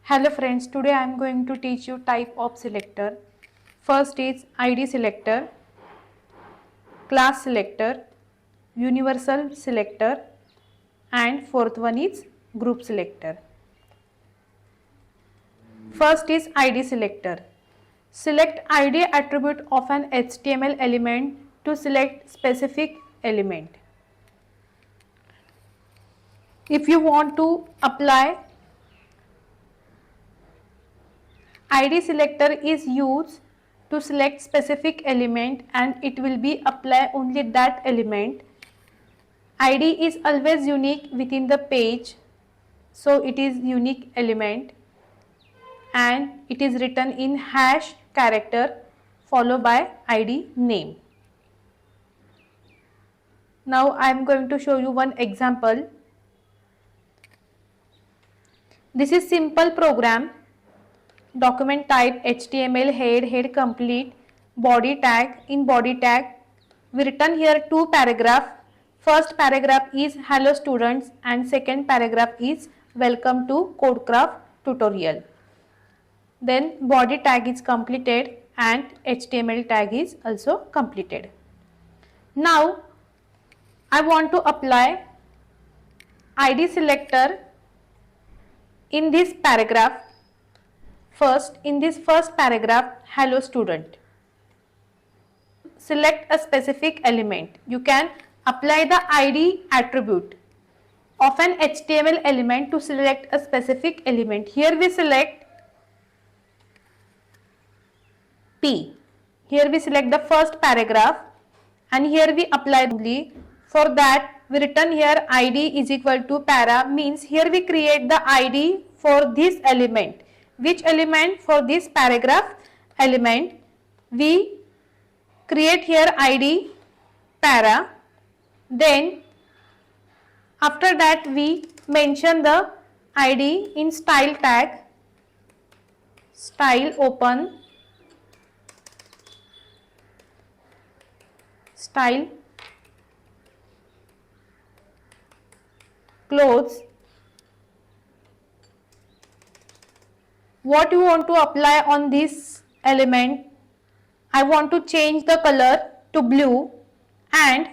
Hello friends, today I am going to teach you type of selector. First is ID selector, class selector, universal selector, and fourth one is group selector. First is ID selector. Select ID attribute of an HTML element to select specific element. If you want to apply ID selector is used to select specific element and it will be apply only that element. ID is always unique within the page, so it is unique element and it is written in hash character followed by ID name. Now I am going to show you one example. This is simple program. Document type HTML, head complete, body tag. In body tag we written here two paragraph. First paragraph is hello students and second paragraph is welcome to Codecraft tutorial. Then body tag is completed and HTML tag is also completed. Now I want to apply ID selector in this paragraph. First, in this first paragraph, hello student. Select a specific element. You can apply the ID attribute of an HTML element to select a specific element. Here we select P. Here we select the first paragraph and here we apply only. For that we written here ID is equal to para, means here we create the ID for this element. Which element? For this paragraph element we create here ID para. Then after that we mention the ID in style tag, style open, style close. What you want to apply on this element? I want to change the color to blue and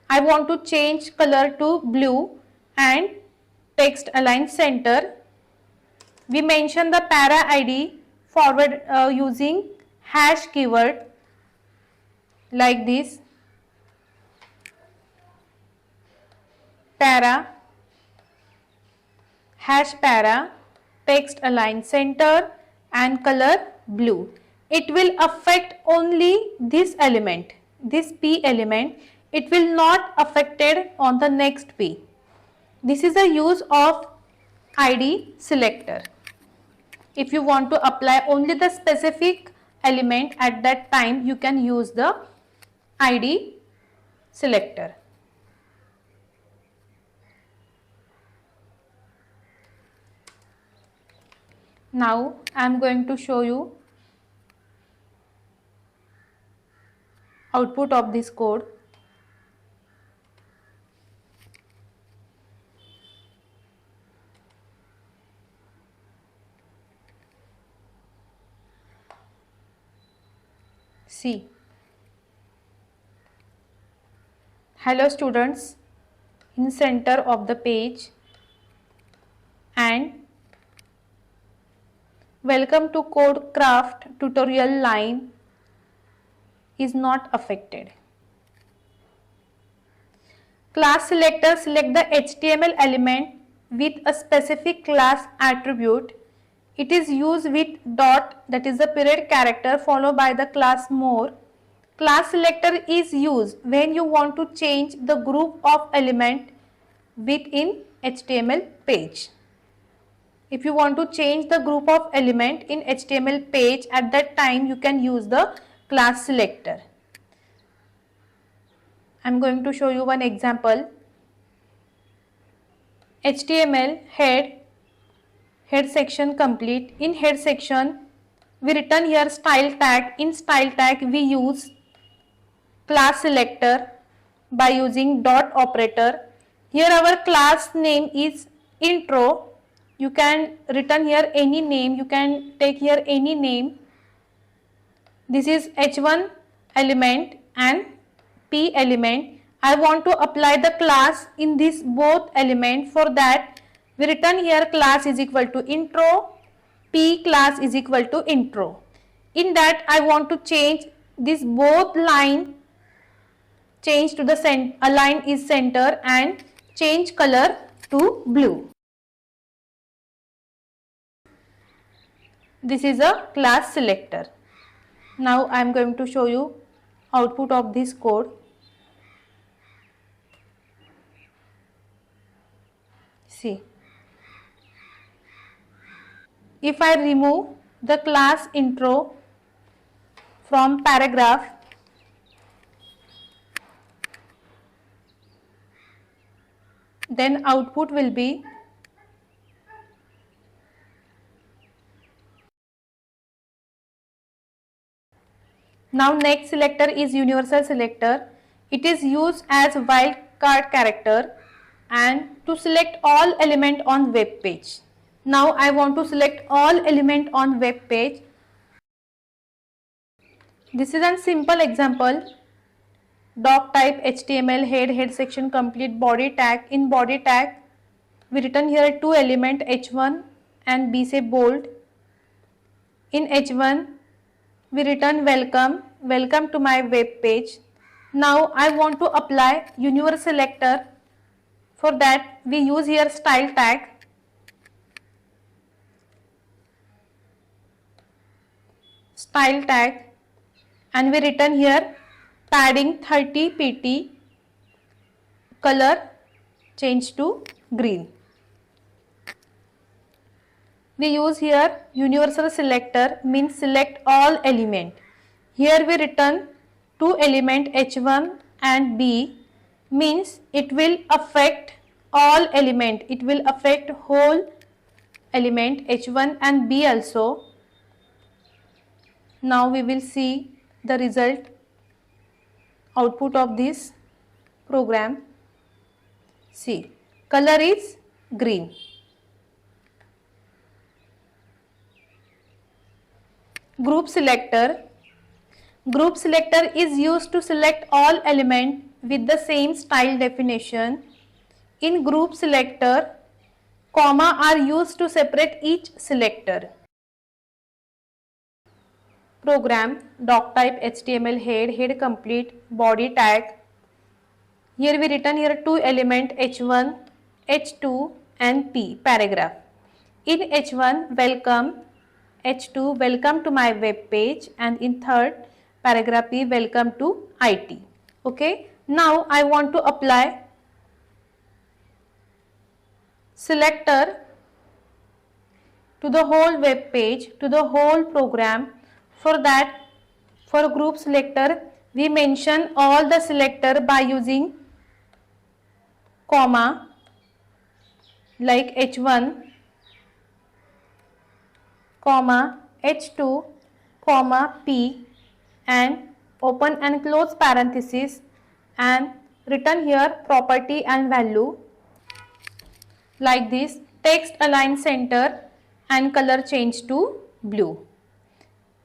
I want to change color to blue and text align center. We mention the para ID forward using hash keyword like this. Para, hash para, text align center and color blue. It will affect only this element, this P element. It will not affected on the next P. This is the use of ID selector. If you want to apply only the specific element at that time, you can use the ID selector. Now I am going to show you output of this code. See, hello students in center of the page and welcome to Codecraft tutorial line is not affected. Class selector select the HTML element with a specific class attribute. It is used with dot, that is the period character, followed by the class more. Class selector is used when you want to change the group of element within HTML page. If you want to change the group of element in HTML page, at that time you can use the class selector. I am going to show you one example. HTML head section complete. In head section we written here style tag. In style tag we use class selector by using dot operator. Here our class name is intro You can return here any name, you can take here any name. This is H1 element and P element. I want to apply the class in this both element. For that we return here class is equal to intro, P class is equal to intro. In that I want to change this both line, change to the align is center and change color to blue. This is a class selector. Now I am going to show you output of this code. See, if I remove the class intro from paragraph, then output will be now next selector is universal selector. It is used as wildcard character and to select all element on web page. Now I want to select all element on web page. This is a simple example. Doc type HTML head section complete body tag. In body tag we return here two element H1 and B say bold. In H1 we return welcome to my web page. Now I want to apply universal selector. For that we use here style tag. Style tag and we return here padding 30 pt, color change to green. We use here universal selector, means select all element. Here we return two element H1 and B, means it will affect all element, it will affect whole element H1 and B also. Now we will see the result output of this program. See, color is green. Group selector. Group selector is used to select all element with the same style definition. In group selector, comma are used to separate each selector. Program doc type HTML head complete body tag. Here we return here two element H1, H2 and P paragraph. In H1 welcome, H2 welcome to my web page, and in third paragraph P welcome to IT. Okay. Now I want to apply selector to the whole web page, to the whole program. For that, for group selector we mention all the selector by using comma, like H1 comma H2 comma P and open and close parenthesis and return here property and value like this. Text align center and color change to blue.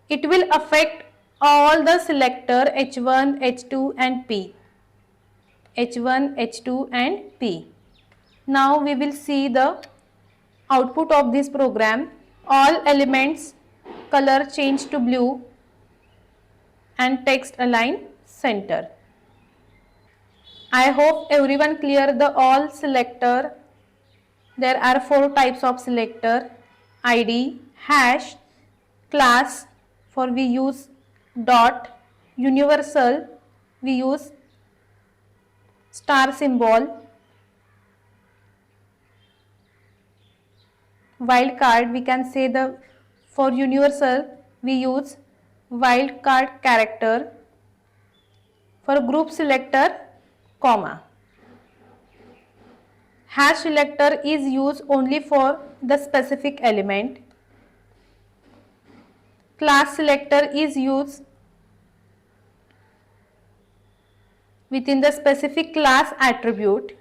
It will affect all the selector H1, H2 and P. H1, H2 and P. Now we will see the output of this program. All elements color change to blue and text align center. I hope everyone clear the all selector. There are four types of selector: ID, hash, class for we use dot, universal we use star symbol, wildcard we can say the for universal we use wildcard character, for group selector comma. Hash selector is used only for the specific element. Class selector is used within the specific class attribute.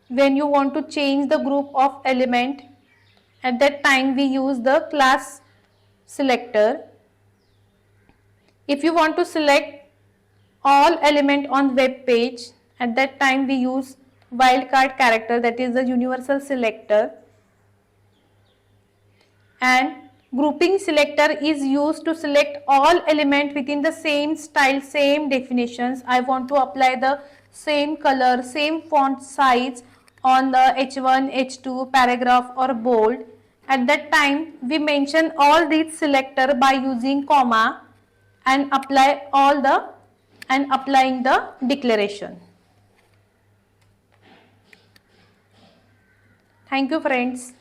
when you want to change the group of element, at that time we use the class selector. If you want to select all element on web page, at that time we use wildcard character, that is the universal selector. And grouping selector is used to select all element within the same style, same definitions. I want to apply the same color, same font size on the H1, H2, paragraph or bold. At that time we mention all these selector by using comma and applying the declaration. Thank you friends.